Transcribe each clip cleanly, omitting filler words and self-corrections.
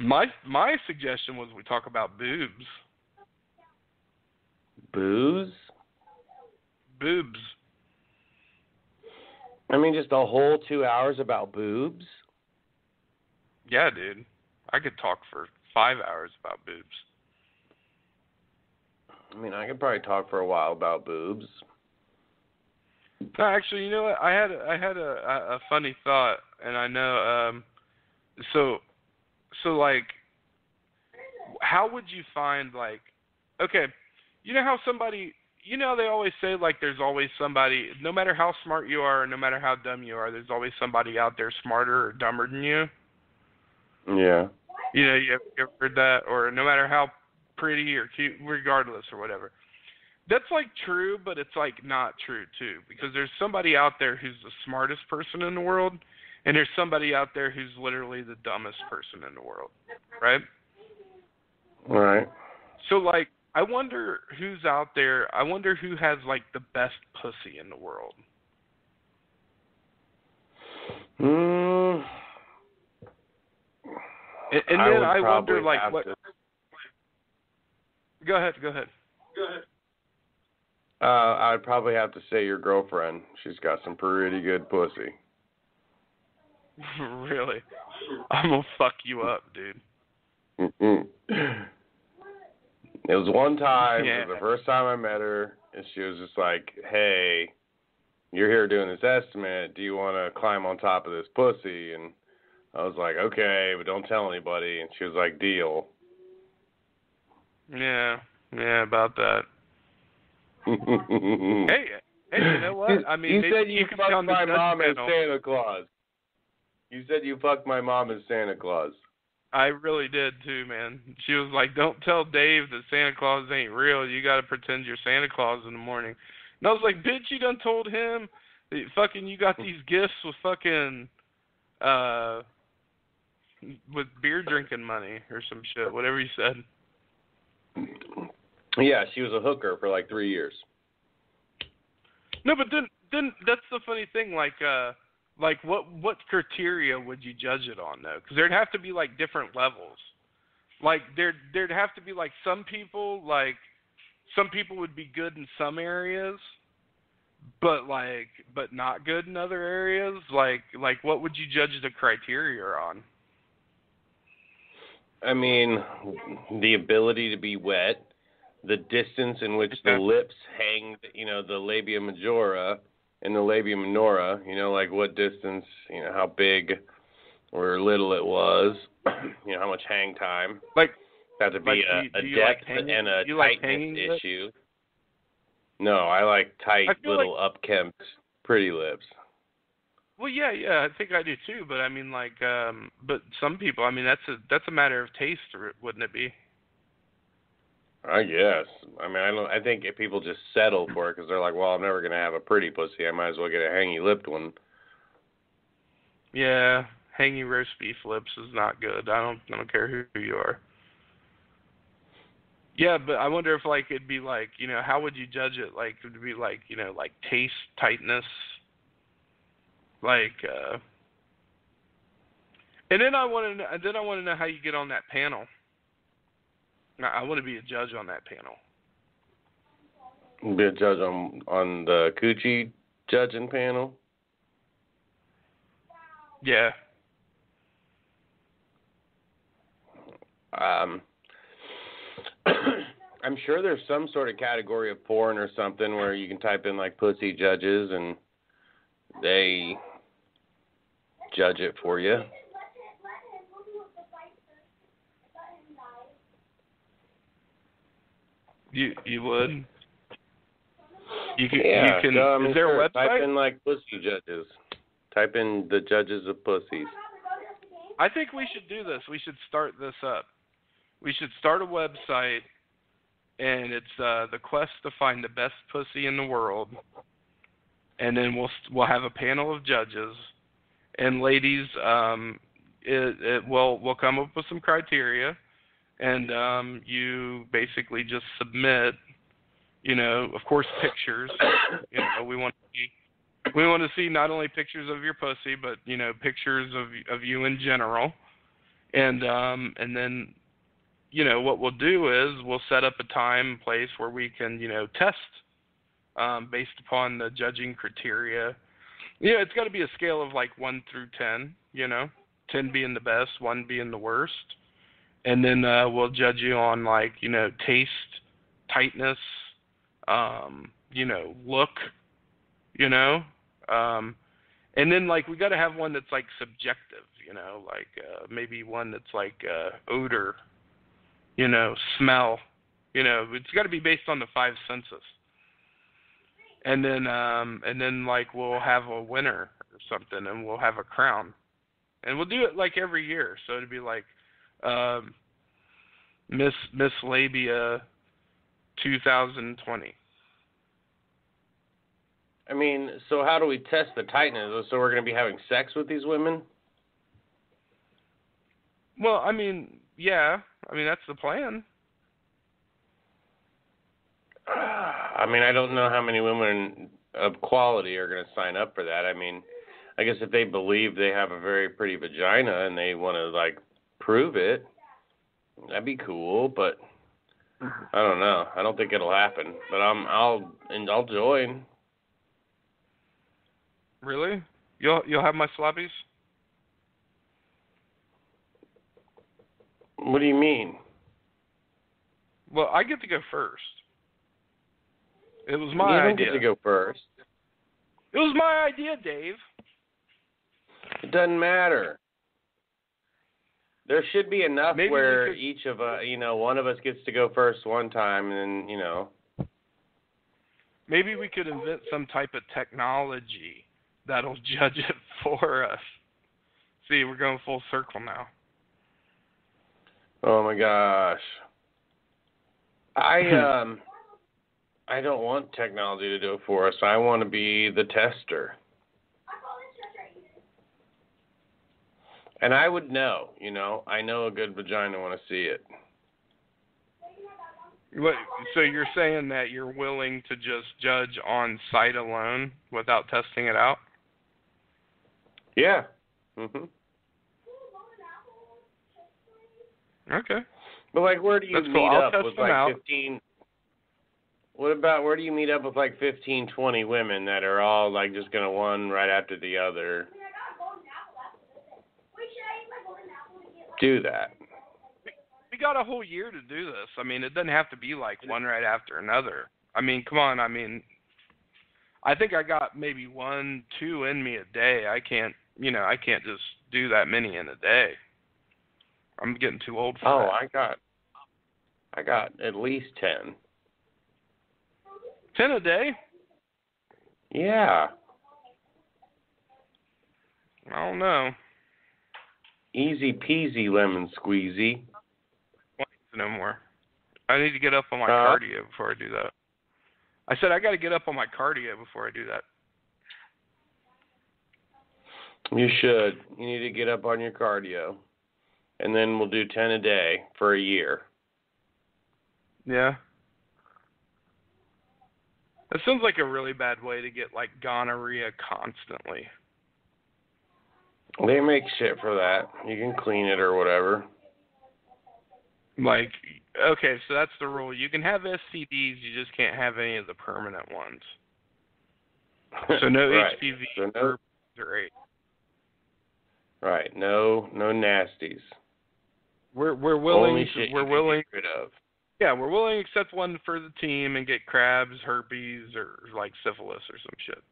My suggestion was we talk about boobs. Booze? Boobs. I mean, just a whole 2 hours about boobs? Yeah, dude. I could talk for 5 hours about boobs. I mean, I could probably talk for a while about boobs. No, actually, you know what? I had a funny thought, and I know. So like, how would you find like? Okay, you know how somebody. You know they always say like there's always somebody. No matter how smart you are, no matter how dumb you are, there's always somebody out there smarter or dumber than you. Yeah. You know, you ever heard that? Or no matter how pretty or cute, regardless or whatever. That's like true, but it's like not true too, because there's somebody out there who's the smartest person in the world, and there's somebody out there who's literally the dumbest person in the world, right? Right. So like, I wonder who's out there. I wonder who has like the best pussy in the world. And then I wonder like what. Go ahead. I'd probably have to say your girlfriend. She's got some pretty good pussy. Really? I'm gonna fuck you up, dude. It was one time, Yeah. it was the first time I met her, and she was just like, hey, you're here doing this estimate. Do you want to climb on top of this pussy? And I was like, okay, but don't tell anybody. And she was like, deal. Yeah, about that. Hey, you know what? I mean, you said you could fucked be on the my judge mom as panel. Santa Claus. You said you fucked my mom as Santa Claus. I really did too, man. She was like, "Don't tell Dave that Santa Claus ain't real. You got to pretend you're Santa Claus in the morning." And I was like, "Bitch, you done told him that fucking you got these gifts with fucking with beer drinking money or some shit, whatever you said." Yeah, she was a hooker for like 3 years. No, but then that's the funny thing. Like what criteria would you judge it on though? Because there'd have to be like different levels. Like there'd have to be like some people would be good in some areas, but not good in other areas. Like what would you judge the criteria on? I mean, the ability to be wet, the distance in which the lips hang, the labia majora and the labia minora, like what distance, how big or little it was, how much hang time. Like, that to be a depth and a tightness issue. No, I like tight, little, upkempt, pretty lips. Well, yeah, I think I do too. But I mean, but some people, I mean, that's a matter of taste, wouldn't it be? I guess. I mean, I think if people just settle for it because they're like, well, I'm never gonna have a pretty pussy. I might as well get a hangy-lipped one. Yeah, hangy roast beef lips is not good. I don't care who you are. Yeah, but I wonder if it'd be how would you judge it? Like, would it be like taste, tightness, and then I want to know how you get on that panel. I want to be a judge on that panel. Be a judge on the coochie judging panel? Yeah. I'm sure there's some sort of category of porn or something where you can type in pussy judges and they judge it for you. You would? You can. Is there a website? Type in pussy judges. Type in the judges of pussies. I think we should do this. We should start this up. We should start a website, and it's the quest to find the best pussy in the world. And then we'll have a panel of judges, and ladies, we'll come up with some criteria. And you basically just submit, of course, pictures. We want to see not only pictures of your pussy, but pictures of you in general. And then, what we'll do is we'll set up a time and place where we can, test based upon the judging criteria. It's got to be a scale of like 1 through 10, 10 being the best, 1 being the worst. And then we'll judge you on like, taste, tightness, look, and then like we got to have one that's like subjective, like maybe one that's like odor, smell, it's got to be based on the 5 senses. And then like we'll have a winner or something, and we'll have a crown, and we'll do it like every year. So it'd be like Miss Labia 2020. I mean, so how do we test the tightness? So we're going to be having sex with these women? Well, I mean, yeah. I mean, that's the plan. I mean, I don't know how many women of quality are going to sign up for that. I mean, I guess if they believe they have a very pretty vagina and they want to, like, prove it, that'd be cool, but I don't know. I don't think it'll happen, but I'll join. Really? You'll have my sloppies? What do you mean? Well, I get to go first. It was my idea. You don't get to go first. It was my idea, Dave. It doesn't matter. There should be enough Maybe where each of one of us gets to go first one time, and then, Maybe we could invent some type of technology that'll judge it for us. See, we're going full circle now. Oh my gosh. I don't want technology to do it for us. I want to be the tester. And I would know, I know a good vagina when I see it. So you're saying that you're willing to just judge on sight alone without testing it out? Yeah. Mhm. Okay. But like, where do you That's meet cool. up with like 15? What about where do you meet up with like 15, 20 women that are all like just gonna one right after the other? Do that. We got a whole year to do this. I mean, it doesn't have to be like one right after another. I mean, come on. I mean, I think I got maybe 1, 2 in me a day. I can't just do that many in a day. I'm getting too old for that. I got at least 10. 10 a day? Yeah. I don't know. Easy peasy lemon squeezy. No more. I need to get up on my cardio before I do that. I said I got to get up on my cardio before I do that. You should. You need to get up on your cardio. And then we'll do 10 a day for a year. Yeah. That sounds like a really bad way to get like gonorrhea constantly. They make shit for that. You can clean it or whatever. Like, okay, so that's the rule. You can have STDs, you just can't have any of the permanent ones. So no right. HPV so or AIDS. Right. No nasties. We're willing. Only shit we're you willing. Can get rid of. Yeah, we're willing to accept one for the team and get crabs, herpes, or like syphilis or some shit.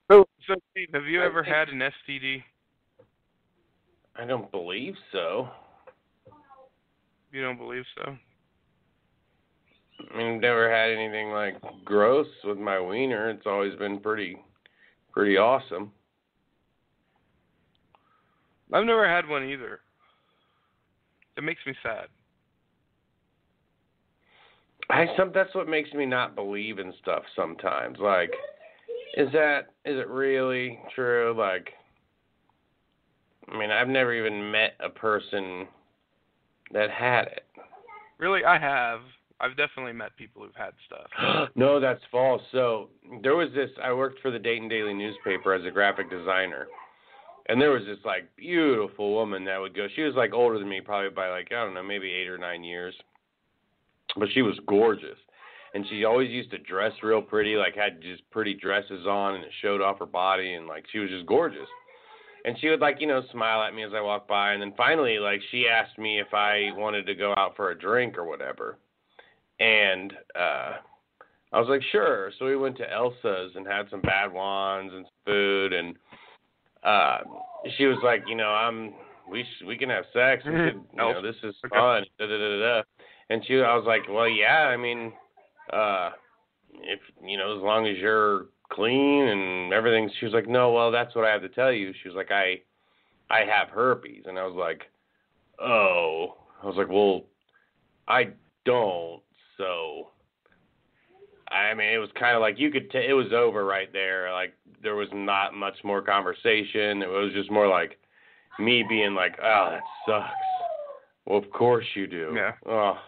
So Steve, have you ever had an STD? I don't believe so. You don't believe so? I mean, I've never had anything like gross with my wiener. It's always been pretty awesome. I've never had one either. It makes me sad. That's what makes me not believe in stuff sometimes. Like, is it really true? Like, I mean, I've never even met a person that had it. Really, I have. I've definitely met people who've had stuff. No, that's false. So there was this. I worked for the Dayton Daily newspaper as a graphic designer, and there was this like beautiful woman that would go. She was like older than me, probably by like, I don't know, maybe 8 or 9 years, but she was gorgeous. And she always used to dress real pretty, like had just pretty dresses on, and it showed off her body, and like she was just gorgeous. And she would like, smile at me as I walked by, and then finally, like, she asked me if I wanted to go out for a drink or whatever. And I was like, sure. So we went to Elsa's and had some bad ones and some food, and she was like, we can have sex. We could, this is fun. Da, da, da, da. And I was like, well, yeah, I mean, if as long as you're clean and everything. She was like, no, well, that's what I have to tell you. She was like, I have herpes. And I was like, oh. I was like, well, I don't. So, I mean, it was kind of like you could it was over right there. Like, there was not much more conversation. It was just more like me being like, oh, that sucks. Well, of course you do. Yeah. Oh,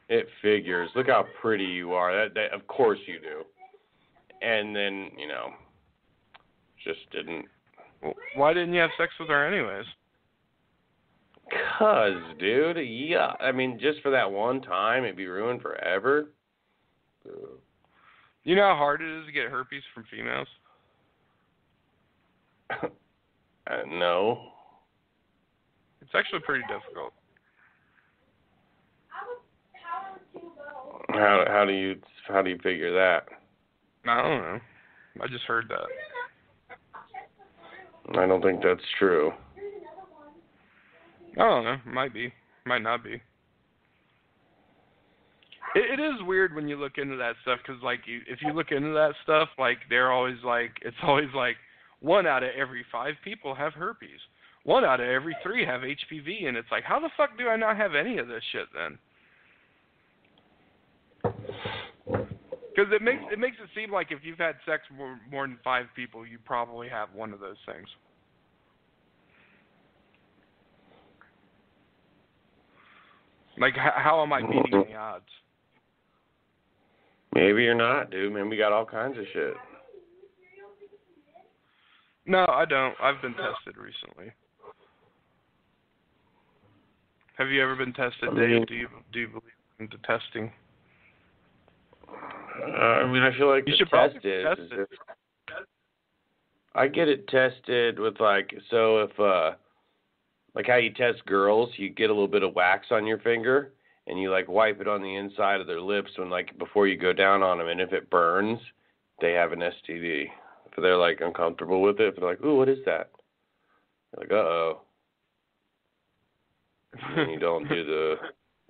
it figures. Look how pretty you are. That of course you do. And then, just didn't. Why didn't you have sex with her anyways? 'Cause, dude, yeah. I mean, just for that one time, it'd be ruined forever. You know how hard it is to get herpes from females? No. It's actually pretty difficult. How do you figure that? I don't know. I just heard that. I don't think that's true. I don't know. Might be. Might not be. It is weird when you look into that stuff because, like, if you look into that stuff, like, they're always like, it's always like 1 out of every 5 people have herpes. 1 out of every 3 have HPV, and it's like, how the fuck do I not have any of this shit then? Because it makes it seem like if you've had sex more than 5 people, you probably have one of those things. Like, how am I beating the odds? Maybe you're not, dude. Man, we got all kinds of shit. No, I don't. I've been tested recently. Have you ever been tested, Dave? Do you believe in the testing? I mean, I feel like you the should test probably test it. I get it tested with if like how you test girls, you get a little bit of wax on your finger and you like wipe it on the inside of their lips before you go down on them, and if it burns, they have an STD. If they're like uncomfortable with it, if they're like, ooh, what is that? You're like, uh-oh. And you don't do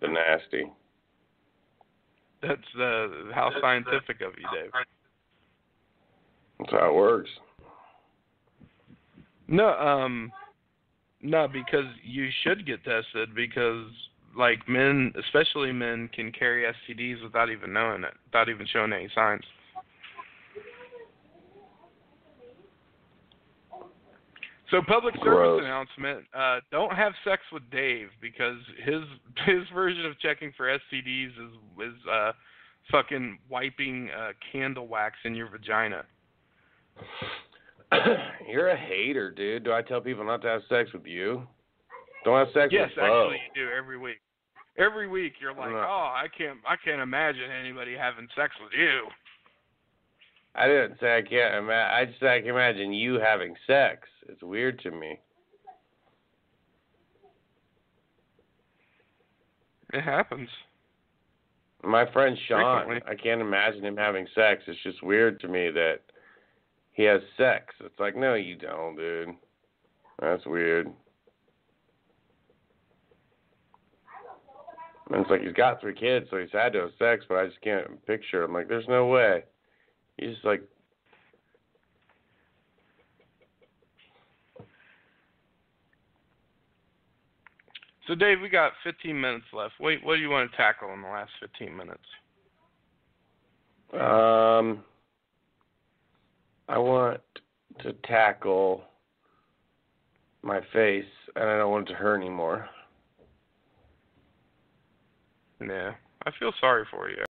the nasty. That's how scientific of you, Dave. That's how it works. No, because you should get tested because, like, men, especially men, can carry STDs without even knowing it, without even showing any signs. So, public service announcement: don't have sex with Dave because his version of checking for STDs is fucking wiping candle wax in your vagina. You're a hater, dude. Do I tell people not to have sex with you? Don't have sex with Yes, Bo. actually, you do every week. Every week, you're like, oh, I can't imagine anybody having sex with you. I didn't say I can't. I just said I can imagine you having sex. It's weird to me. It happens. My friend Sean, frequently. I can't imagine him having sex. It's just weird to me that he has sex. It's like, no, you don't, dude. That's weird. And it's like he's got 3 kids, so he's had to have sex, but I just can't picture. I'm like, there's no way. He's just like... So, Dave, we got 15 minutes left. Wait, what do you want to tackle in the last 15 minutes? I want to tackle my face, and I don't want it to hurt anymore. Yeah, I feel sorry for you.